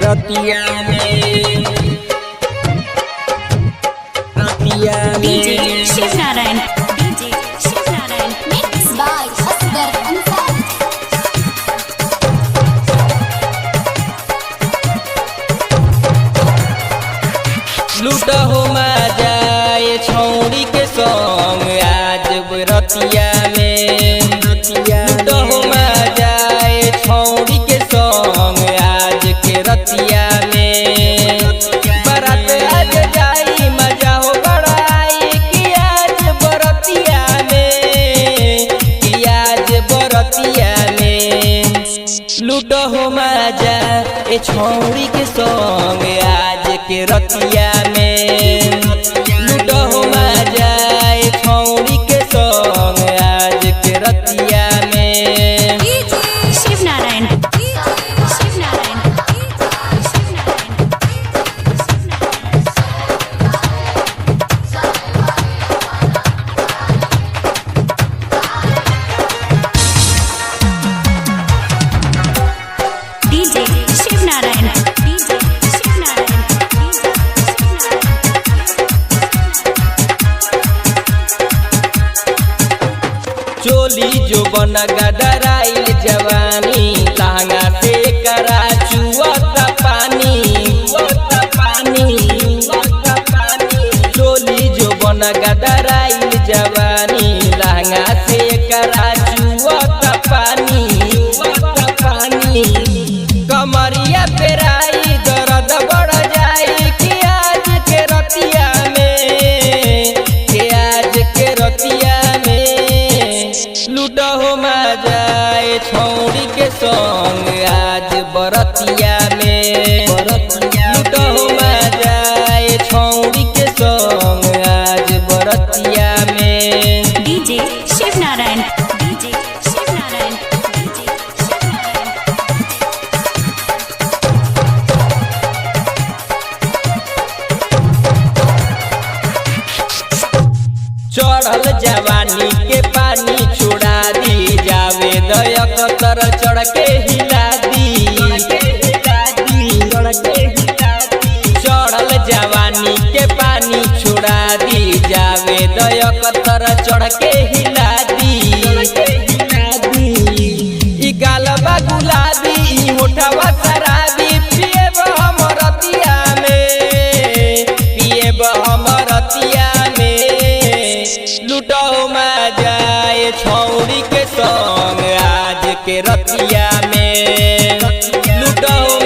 रतिया में DJ Shiv Narayan mix by Asgar Ansari. लूट हो मजा ये छौड़ी के संग आज रतिया में। लूट हो मजा ये छौड़ी के संग आज के रतिया में। बारात आज जाई मजा हो बड़ाई कि आज बरतिया में, कि आज बरतिया में। लूट हो मजा ये छौड़ी के संग आज के रतिया में। लूट हो मजा ये छौड़ी के संग आज के रतिया में। शिव नारायण डीजे शिव नारायण चोली जो बन गदराइल जवानी लहंगा से करा चुअता पानी। चोली जो बन गदराइल जवानी लहंगा से करा चुअता पानी। कमरिया पेराई दर्द बढ़ जाई कि आज के रतिया में, कि आज के रतिया में। लूट हो मजा ये छौड़ी के संग आज बरतिया में। लूट हो मजा ये छौड़ी के संग आज बरतिया में। डीजे शिव नारायण चढ़ल जवानी के पानी छोड़ा दी जावे दयकतर चढ़ के हिला दी। चढ़ल जवानी के पानी छोड़ा दी जावे दयकतर चढ़ के हिला दी। ई गालबा गुलाबी ई होठवा शराबी पिएब हम रतिया में, पिएब हम रतिया में। लूट हो मजा ये छौड़ी के संग आज के रतिया में। लूट हो